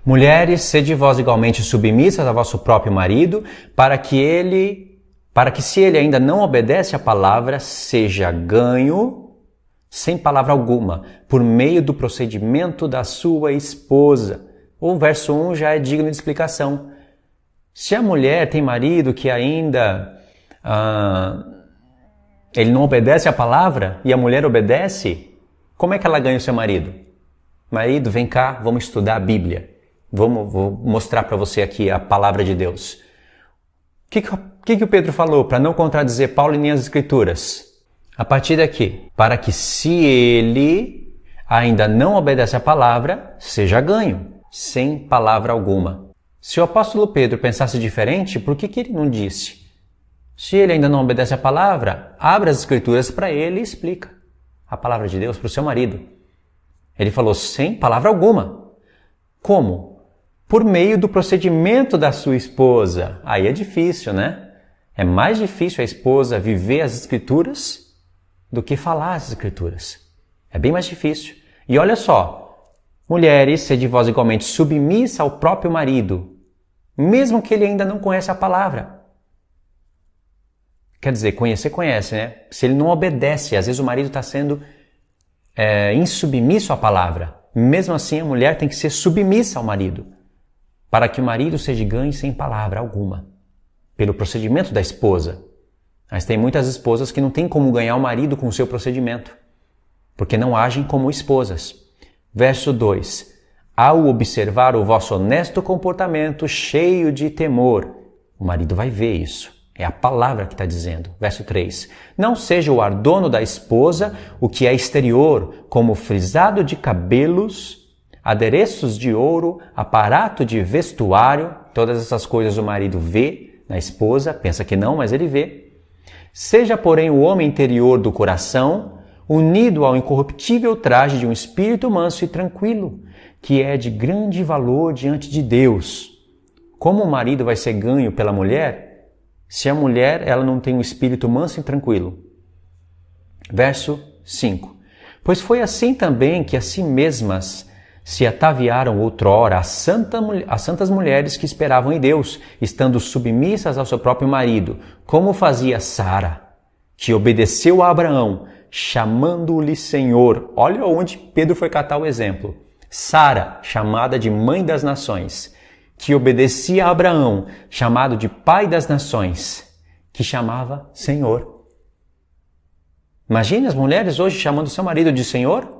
Mulheres, sede vós igualmente submissas a vosso próprio marido, para que se ele ainda não obedece à palavra, seja ganho, sem palavra alguma, por meio do procedimento da sua esposa. O verso 1 já é digno de explicação. Se a mulher tem marido que ainda ele não obedece à palavra e a mulher obedece, como é que ela ganha o seu marido? Marido, vem cá, vamos estudar a Bíblia. Vou mostrar para você aqui a palavra de Deus. O que o Pedro falou para não contradizer Paulo nem as Escrituras? A partir daqui, para que se ele ainda não obedece à palavra, seja ganho, sem palavra alguma. Se o apóstolo Pedro pensasse diferente, por que ele não disse? Se ele ainda não obedece à palavra, abre as Escrituras para ele e explica a palavra de Deus para o seu marido. Ele falou sem palavra alguma. Como? Por meio do procedimento da sua esposa. Aí é difícil, né? É mais difícil a esposa viver as Escrituras do que falar as Escrituras. É bem mais difícil. E olha só, mulheres, sede vós igualmente submissa ao próprio marido, mesmo que ele ainda não conheça a palavra. Quer dizer, conhece, né? Se ele não obedece, às vezes o marido está sendo insubmisso à palavra. Mesmo assim, a mulher tem que ser submissa ao marido, para que o marido seja ganho sem palavra alguma, pelo procedimento da esposa. Mas tem muitas esposas que não têm como ganhar o marido com o seu procedimento, porque não agem como esposas. Verso 2. Ao observar o vosso honesto comportamento cheio de temor, o marido vai ver isso. É a palavra que está dizendo. Verso 3. Não seja o adorno da esposa o que é exterior, como frisado de cabelos, adereços de ouro, aparato de vestuário. Todas essas coisas o marido vê na esposa, pensa que não, mas ele vê. Seja, porém, o homem interior do coração, unido ao incorruptível traje de um espírito manso e tranquilo, que é de grande valor diante de Deus. Como o marido vai ser ganho pela mulher, se a mulher ela não tem um espírito manso e tranquilo? Verso 5. Pois foi assim também que a si mesmas se ataviaram outrora as santas mulheres que esperavam em Deus, estando submissas ao seu próprio marido, como fazia Sara, que obedeceu a Abraão, chamando-lhe Senhor. Olha onde Pedro foi catar o exemplo. Sara, chamada de mãe das nações, que obedecia a Abraão, chamado de pai das nações, que chamava Senhor. Imagine as mulheres hoje chamando seu marido de Senhor.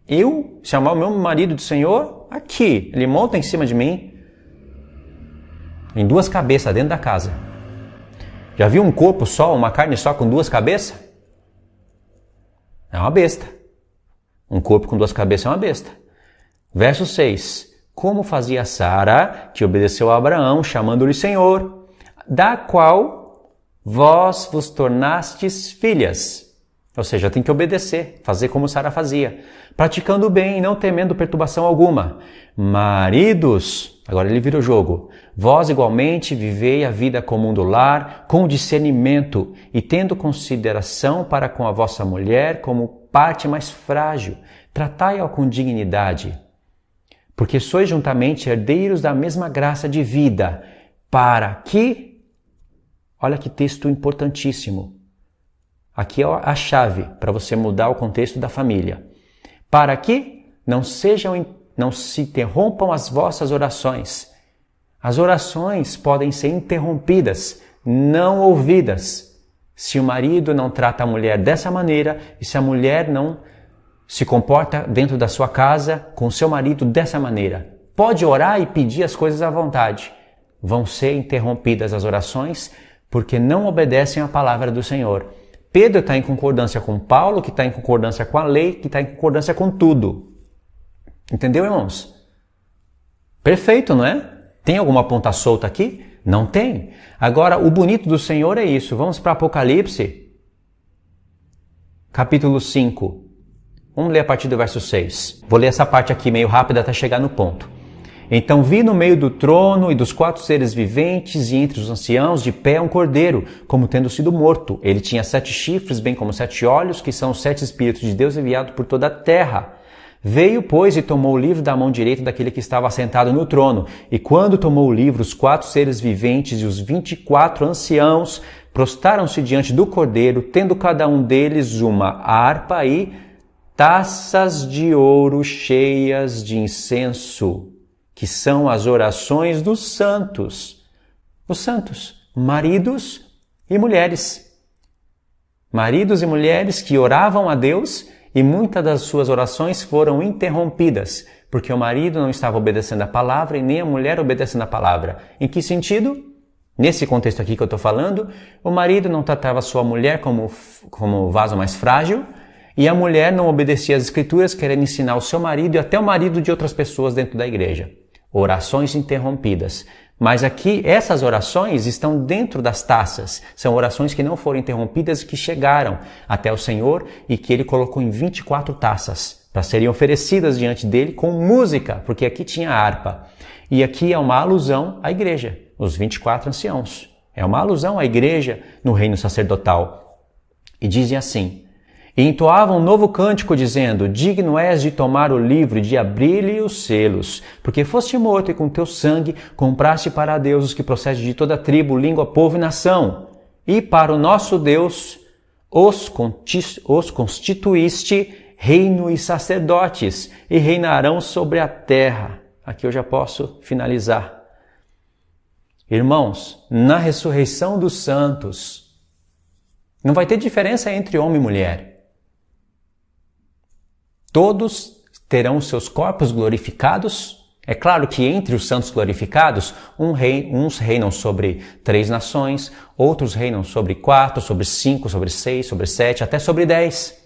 Eu chamar o meu marido de Senhor? Aqui, ele monta em cima de mim, em duas cabeças dentro da casa. Já viu um corpo só, uma carne só com duas cabeças? É uma besta. Um corpo com duas cabeças é uma besta. Verso 6. Como fazia Sara, que obedeceu a Abraão, chamando-lhe Senhor, da qual vós vos tornastes filhas. Ou seja, tem que obedecer, fazer como Sara fazia, praticando o bem e não temendo perturbação alguma. Maridos, agora ele vira o jogo, vós igualmente vivei a vida comum do lar, com discernimento e tendo consideração para com a vossa mulher como parte mais frágil, tratai-a com dignidade. Porque sois juntamente herdeiros da mesma graça de vida, para que, olha que texto importantíssimo, aqui é a chave para você mudar o contexto da família, para que não se interrompam as vossas orações. As orações podem ser interrompidas, não ouvidas, se o marido não trata a mulher dessa maneira e se a mulher não se comporta dentro da sua casa com o seu marido dessa maneira. Pode orar e pedir as coisas à vontade. Vão ser interrompidas as orações porque não obedecem à palavra do Senhor. Pedro está em concordância com Paulo, que está em concordância com a lei, que está em concordância com tudo. Entendeu, irmãos? Perfeito, não é? Tem alguma ponta solta aqui? Não tem. Agora, o bonito do Senhor é isso. Vamos para Apocalipse, capítulo 5. Vamos ler a partir do verso 6. Vou ler essa parte aqui meio rápida até chegar no ponto. Então vi no meio do trono e dos 4 seres viventes e entre os anciãos de pé um cordeiro, como tendo sido morto. Ele tinha 7 chifres, bem como 7 olhos, que são os 7 Espíritos de Deus enviados por toda a terra. Veio, pois, e tomou o livro da mão direita daquele que estava sentado no trono. E quando tomou o livro, os 4 seres viventes e os 24 anciãos prostaram-se diante do Cordeiro, tendo cada um deles uma harpa e taças de ouro cheias de incenso, que são as orações dos santos. Os santos, maridos e mulheres. Maridos e mulheres que oravam a Deus, e muitas das suas orações foram interrompidas, porque o marido não estava obedecendo a palavra e nem a mulher obedecendo a palavra. Em que sentido? Nesse contexto aqui que eu estou falando, o marido não tratava a sua mulher como vaso mais frágil, e a mulher não obedecia às escrituras, querendo ensinar o seu marido e até o marido de outras pessoas dentro da igreja. Orações interrompidas. Mas aqui, essas orações estão dentro das taças. São orações que não foram interrompidas e que chegaram até o Senhor e que Ele colocou em 24 taças para serem oferecidas diante dele com música, porque aqui tinha harpa. E aqui é uma alusão à igreja, os 24 anciãos. É uma alusão à igreja no reino sacerdotal. E dizem assim: e entoavam um novo cântico, dizendo: digno és de tomar o livro e de abrir-lhe os selos, porque foste morto e com teu sangue compraste para Deus os que procedem de toda tribo, língua, povo e nação. E para o nosso Deus os constituíste reino e sacerdotes, e reinarão sobre a terra. Aqui eu já posso finalizar. Irmãos, na ressurreição dos santos, não vai ter diferença entre homem e mulher. Todos terão seus corpos glorificados. É claro que entre os santos glorificados, uns reinam sobre 3 nações, outros reinam sobre 4, sobre 5, sobre 6, sobre 7, até sobre 10.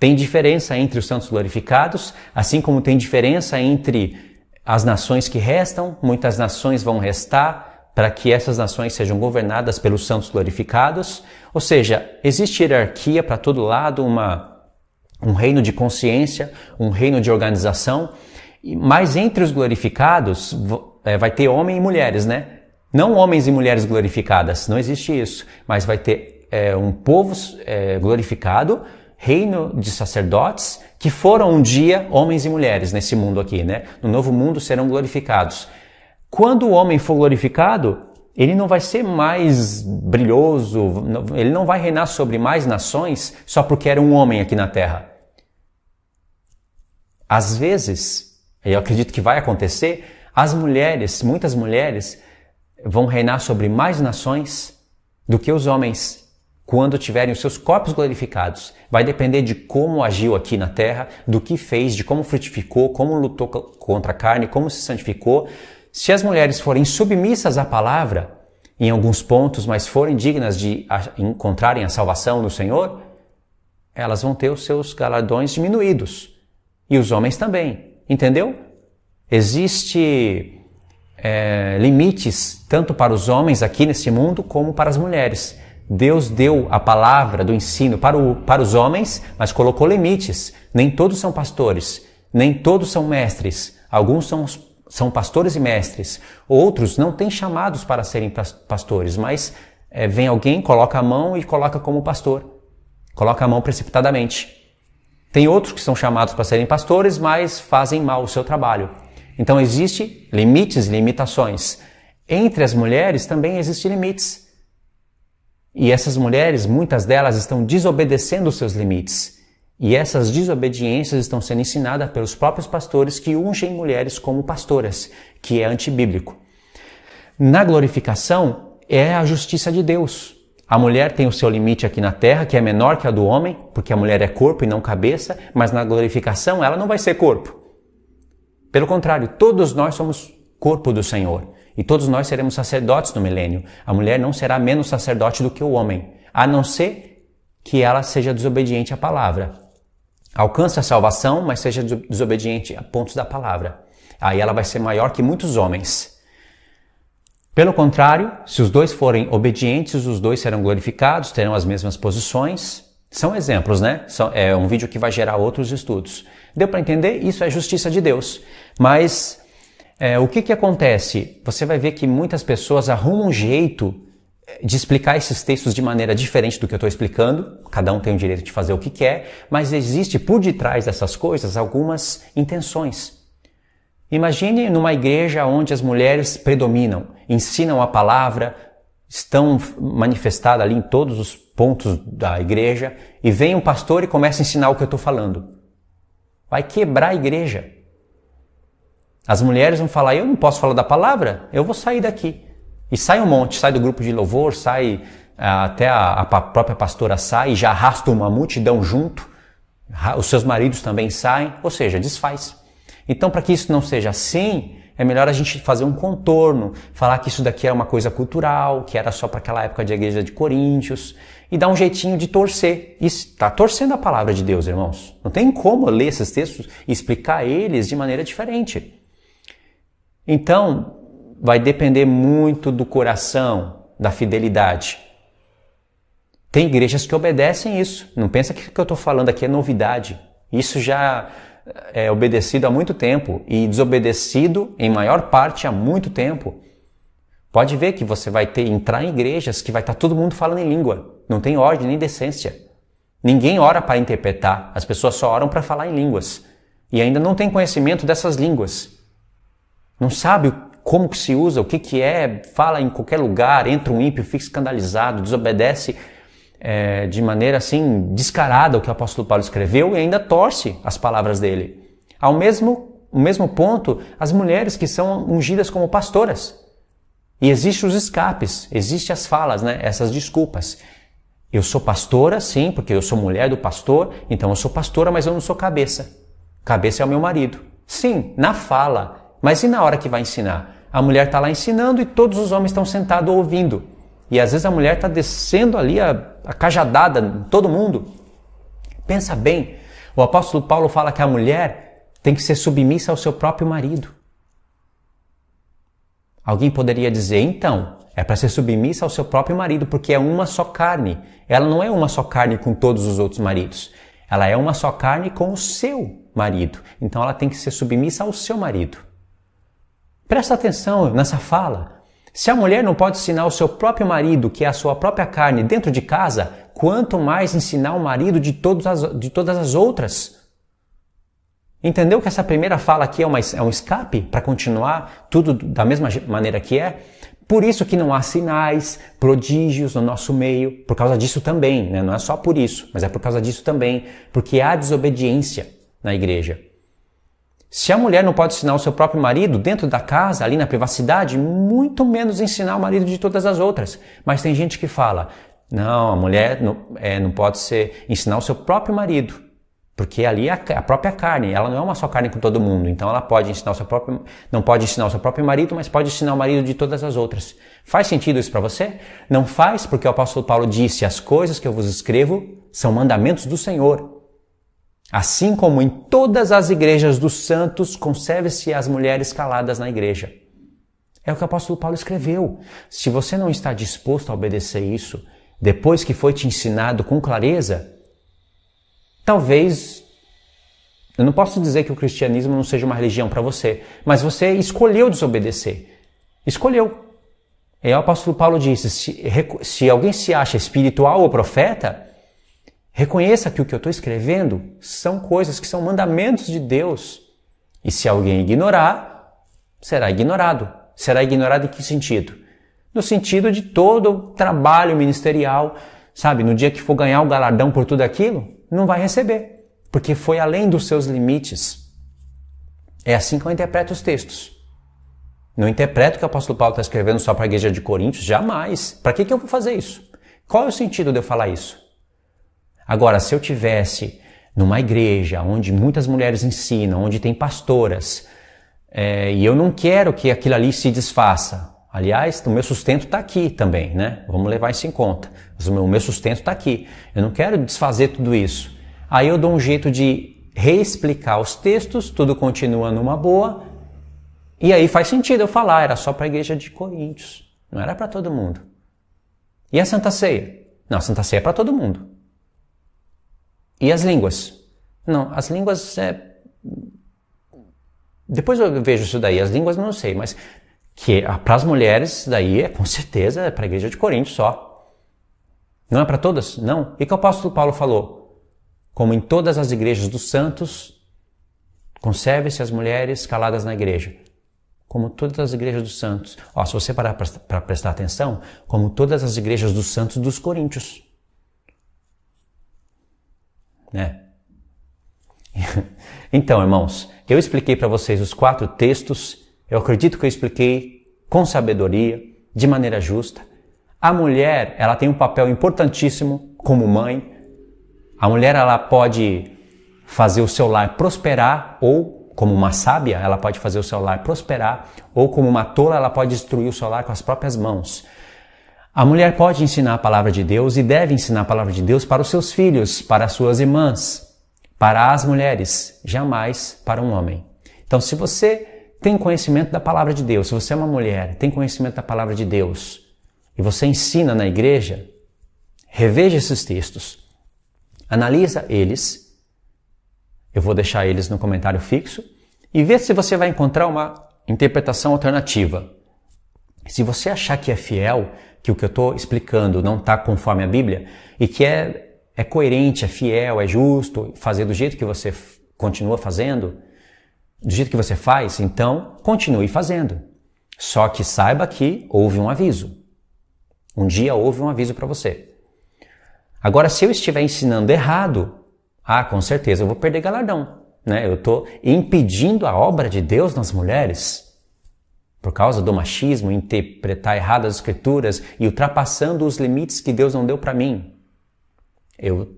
Tem diferença entre os santos glorificados, assim como tem diferença entre as nações que restam. Muitas nações vão restar para que essas nações sejam governadas pelos santos glorificados. Ou seja, existe hierarquia para todo lado, um reino de consciência, um reino de organização, mas entre os glorificados vai ter homens e mulheres, né? Não homens e mulheres glorificadas, não existe isso, mas vai ter um povo glorificado, reino de sacerdotes, que foram um dia homens e mulheres nesse mundo aqui, né? No novo mundo serão glorificados. Quando o homem for glorificado, ele não vai ser mais brilhoso, ele não vai reinar sobre mais nações só porque era um homem aqui na terra. Às vezes, eu acredito que vai acontecer, muitas mulheres vão reinar sobre mais nações do que os homens quando tiverem os seus corpos glorificados. Vai depender de como agiu aqui na terra, do que fez, de como frutificou, como lutou contra a carne, como se santificou. Se as mulheres forem submissas à palavra, em alguns pontos, mas forem dignas de encontrarem a salvação no Senhor, elas vão ter os seus galardões diminuídos. E os homens também, entendeu? Existe limites tanto para os homens aqui nesse mundo como para as mulheres. Deus deu a palavra do ensino para os homens, mas colocou limites. Nem todos são pastores, nem todos são mestres. Alguns são pastores e mestres. Outros não têm chamados para serem pastores, mas vem alguém, coloca a mão e coloca como pastor. Coloca a mão precipitadamente. Tem outros que são chamados para serem pastores, mas fazem mal o seu trabalho. Então existem limites e limitações. Entre as mulheres também existem limites. E essas mulheres, muitas delas estão desobedecendo os seus limites. E essas desobediências estão sendo ensinadas pelos próprios pastores que ungem mulheres como pastoras, que é antibíblico. Na glorificação é a justiça de Deus. A mulher tem o seu limite aqui na terra, que é menor que a do homem, porque a mulher é corpo e não cabeça, mas na glorificação ela não vai ser corpo. Pelo contrário, todos nós somos corpo do Senhor. E todos nós seremos sacerdotes no milênio. A mulher não será menos sacerdote do que o homem, a não ser que ela seja desobediente à palavra. Alcance a salvação, mas seja desobediente a pontos da palavra. Aí ela vai ser maior que muitos homens. Pelo contrário, se os dois forem obedientes, os dois serão glorificados, terão as mesmas posições. São exemplos, né? É um vídeo que vai gerar outros estudos. Deu para entender? Isso é justiça de Deus. Mas o que acontece? Você vai ver que muitas pessoas arrumam um jeito de explicar esses textos de maneira diferente do que eu estou explicando. Cada um tem o direito de fazer o que quer, mas existe por detrás dessas coisas algumas intenções. Imagine numa igreja onde as mulheres predominam, ensinam a palavra, estão manifestadas ali em todos os pontos da igreja, e vem um pastor e começa a ensinar o que eu estou falando. Vai quebrar a igreja. As mulheres vão falar, eu não posso falar da palavra, eu vou sair daqui. E sai um monte, sai do grupo de louvor, sai até a própria pastora sai e já arrasta uma multidão junto. Os seus maridos também saem, ou seja, desfaz. Então, para que isso não seja assim, é melhor a gente fazer um contorno, falar que isso daqui é uma coisa cultural, que era só para aquela época de igreja de Coríntios, e dar um jeitinho de torcer. Está torcendo a palavra de Deus, irmãos. Não tem como ler esses textos e explicar eles de maneira diferente. Então, vai depender muito do coração, da fidelidade. Tem igrejas que obedecem isso. Não pensa que o que eu estou falando aqui é novidade. Isso já é obedecido há muito tempo e desobedecido em maior parte há muito tempo. Pode ver que você vai entrar em igrejas que vai estar todo mundo falando em língua. Não tem ordem nem decência. Ninguém ora para interpretar. As pessoas só oram para falar em línguas. E ainda não tem conhecimento dessas línguas. Não sabe como que se usa, o que é, fala em qualquer lugar, entra um ímpio, fica escandalizado, desobedece de maneira assim descarada o que o apóstolo Paulo escreveu e ainda torce as palavras dele. Ao mesmo ponto, as mulheres que são ungidas como pastoras. E existem os escapes, existem as falas, né? Essas desculpas. Eu sou pastora, sim, porque eu sou mulher do pastor, então eu sou pastora, mas eu não sou cabeça. Cabeça é o meu marido. Sim, na fala. Mas e na hora que vai ensinar? A mulher está lá ensinando e todos os homens estão sentados ouvindo. E às vezes a mulher está descendo ali a cajadada em todo mundo. Pensa bem, o apóstolo Paulo fala que a mulher tem que ser submissa ao seu próprio marido. Alguém poderia dizer, então, é para ser submissa ao seu próprio marido, porque é uma só carne. Ela não é uma só carne com todos os outros maridos. Ela é uma só carne com o seu marido. Então ela tem que ser submissa ao seu marido. Presta atenção nessa fala. Se a mulher não pode ensinar o seu próprio marido, que é a sua própria carne, dentro de casa, quanto mais ensinar o marido de todas as outras? Entendeu que essa primeira fala aqui é um escape para continuar tudo da mesma maneira que é? Por isso que não há sinais, prodígios no nosso meio, por causa disso também, né? Não é só por isso, mas é por causa disso também, porque há desobediência na igreja. Se a mulher não pode ensinar o seu próprio marido dentro da casa, ali na privacidade, muito menos ensinar o marido de todas as outras. Mas tem gente que fala, não, a mulher não pode ensinar o seu próprio marido, porque ali é a própria carne, ela não é uma só carne com todo mundo, então ela pode ensinar não pode ensinar o seu próprio marido, mas pode ensinar o marido de todas as outras. Faz sentido isso para você? Não faz, porque o apóstolo Paulo disse, as coisas que eu vos escrevo são mandamentos do Senhor. Assim como em todas as igrejas dos santos, conserve-se as mulheres caladas na igreja. É o que o apóstolo Paulo escreveu. Se você não está disposto a obedecer isso, depois que foi te ensinado com clareza, talvez, eu não posso dizer que o cristianismo não seja uma religião para você, mas você escolheu desobedecer. Escolheu. E o apóstolo Paulo disse, se alguém se acha espiritual ou profeta, reconheça que o que eu estou escrevendo são coisas que são mandamentos de Deus. E se alguém ignorar, será ignorado. Será ignorado em que sentido? No sentido de todo o trabalho ministerial, sabe? No dia que for ganhar o galardão por tudo aquilo, não vai receber, porque foi além dos seus limites. É assim que eu interpreto os textos. Não interpreto que o apóstolo Paulo está escrevendo só para a igreja de Coríntios, jamais. Para que eu vou fazer isso? Qual é o sentido de eu falar isso? Agora, se eu tivesse numa igreja onde muitas mulheres ensinam, onde tem pastoras, e eu não quero que aquilo ali se desfaça. Aliás, o meu sustento está aqui também, né? Vamos levar isso em conta. O meu sustento está aqui. Eu não quero desfazer tudo isso. Aí eu dou um jeito de reexplicar os textos, tudo continua numa boa, e aí faz sentido eu falar, era só para a igreja de Coríntios, não era para todo mundo. E a Santa Ceia? Não, a Santa Ceia é para todo mundo. E as línguas? Não, as línguas depois eu vejo isso daí, as línguas eu não sei, mas Que para as mulheres, daí com certeza é para a igreja de Corinto só. Não é para todas? Não. E que o apóstolo Paulo falou? Como em todas as igrejas dos santos, conserve-se as mulheres caladas na igreja. Como todas as igrejas dos santos. Se você parar para prestar atenção, como todas as igrejas dos santos dos coríntios. Né? Então, irmãos, eu expliquei para vocês os 4 textos. Eu acredito que eu expliquei com sabedoria, de maneira justa. A mulher, ela tem um papel importantíssimo como mãe. A mulher, ela pode fazer o seu lar prosperar, ou como uma sábia, ela pode fazer o seu lar prosperar, ou como uma tola, ela pode destruir o seu lar com as próprias mãos. A mulher pode ensinar a palavra de Deus e deve ensinar a palavra de Deus para os seus filhos, para as suas irmãs, para as mulheres, jamais para um homem. Então, se você tem conhecimento da palavra de Deus, se você é uma mulher, tem conhecimento da palavra de Deus, e você ensina na igreja, reveja esses textos, analisa eles, eu vou deixar eles no comentário fixo, e vê se você vai encontrar uma interpretação alternativa. Se você achar que é fiel, que o que eu estou explicando não está conforme a Bíblia, e que é coerente, é fiel, é justo, fazer do jeito que você continua fazendo, do jeito que você faz, então continue fazendo. Só que saiba que houve um aviso. Um dia houve um aviso para você. Agora, se eu estiver ensinando errado, com certeza eu vou perder galardão. Né? Eu estou impedindo a obra de Deus nas mulheres por causa do machismo, interpretar errado as escrituras e ultrapassando os limites que Deus não deu para mim. Eu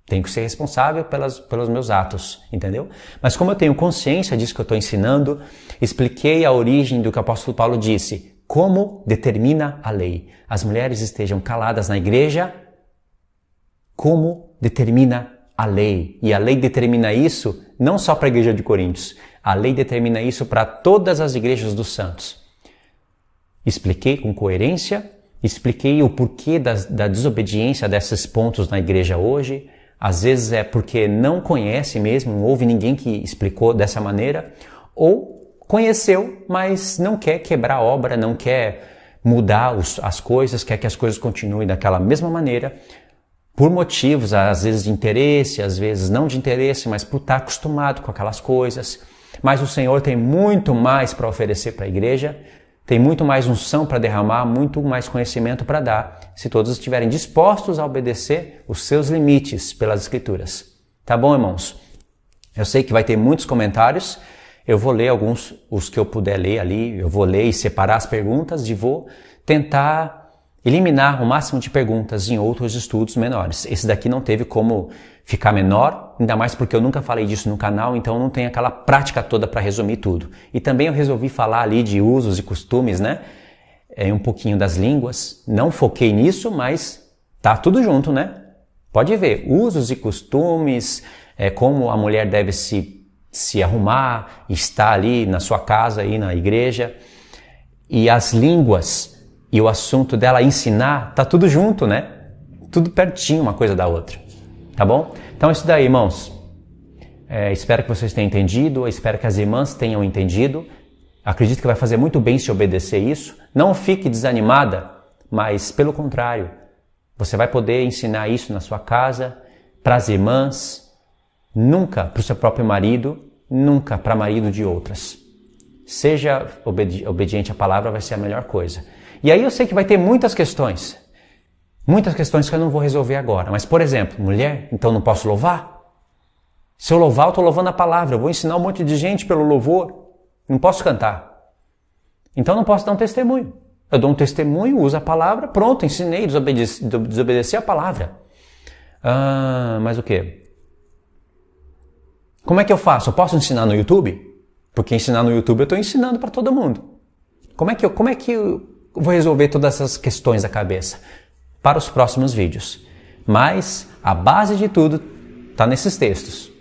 tenho que ser responsável pelos meus atos, entendeu? Mas como eu tenho consciência disso que eu estou ensinando, expliquei a origem do que o apóstolo Paulo disse. Como determina a lei? As mulheres estejam caladas na igreja, como determina a lei? E a lei determina isso não só para a igreja de Coríntios, a lei determina isso para todas as igrejas dos santos. Expliquei com coerência, expliquei o porquê da desobediência desses pontos na igreja hoje. Às vezes é porque não conhece mesmo, não houve ninguém que explicou dessa maneira, ou conheceu, mas não quer quebrar a obra, não quer mudar as coisas, quer que as coisas continuem daquela mesma maneira, por motivos, às vezes de interesse, às vezes não de interesse, mas por estar acostumado com aquelas coisas. Mas o Senhor tem muito mais para oferecer para a igreja, tem muito mais unção para derramar, muito mais conhecimento para dar, se todos estiverem dispostos a obedecer os seus limites pelas Escrituras. Tá bom, irmãos? Eu sei que vai ter muitos comentários, eu vou ler alguns, os que eu puder ler ali, eu vou ler e separar as perguntas e vou tentar eliminar o máximo de perguntas em outros estudos menores. Esse daqui não teve como ficar menor, ainda mais porque eu nunca falei disso no canal, então não tem aquela prática toda para resumir tudo. E também eu resolvi falar ali de usos e costumes, né? Um pouquinho das línguas. Não foquei nisso, mas tá tudo junto, né? Pode ver, usos e costumes, como a mulher deve se arrumar, estar ali na sua casa, aí na igreja. E as línguas e o assunto dela ensinar, tá tudo junto, né? Tudo pertinho uma coisa da outra. Tá bom? Então isso daí, irmãos. Espero que vocês tenham entendido, espero que as irmãs tenham entendido. Acredito que vai fazer muito bem se obedecer isso. Não fique desanimada, mas pelo contrário, você vai poder ensinar isso na sua casa, para as irmãs, nunca para o seu próprio marido, nunca para marido de outras. Seja obediente à palavra, vai ser a melhor coisa. E aí eu sei que vai ter muitas questões que eu não vou resolver agora. Mas, por exemplo, mulher, então não posso louvar? Se eu louvar, eu estou louvando a palavra. Eu vou ensinar um monte de gente pelo louvor. Não posso cantar. Então não posso dar um testemunho. Eu dou um testemunho, uso a palavra, pronto, ensinei, desobedeci a palavra. Mas o quê? Como é que eu faço? Eu posso ensinar no YouTube? Porque ensinar no YouTube eu estou ensinando para todo mundo. Como é que eu vou resolver todas essas questões da cabeça? Para os próximos vídeos. Mas a base de tudo está nesses textos.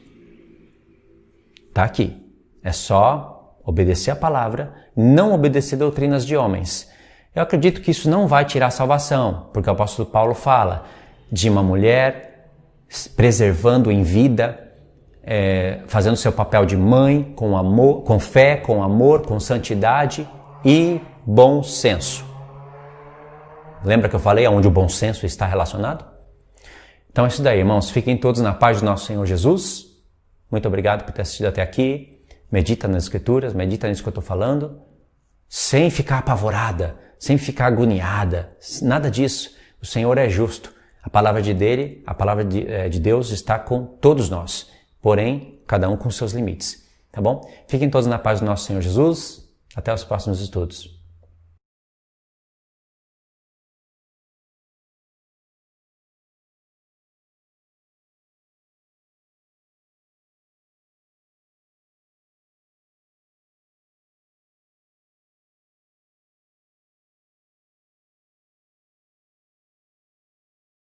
Está aqui. É só obedecer a palavra, não obedecer doutrinas de homens. Eu acredito que isso não vai tirar a salvação, porque o apóstolo Paulo fala de uma mulher preservando em vida, fazendo seu papel de mãe, com amor, com fé, com amor, com santidade, e bom senso. Lembra que eu falei aonde o bom senso está relacionado? Então é isso daí, irmãos. Fiquem todos na paz do nosso Senhor Jesus. Muito obrigado por ter assistido até aqui. Medita nas Escrituras, medita nisso que eu estou falando. Sem ficar apavorada, sem ficar agoniada. Nada disso. O Senhor é justo. A palavra de Deus está com todos nós. Porém, cada um com seus limites. Tá bom? Fiquem todos na paz do nosso Senhor Jesus. Até os próximos estudos.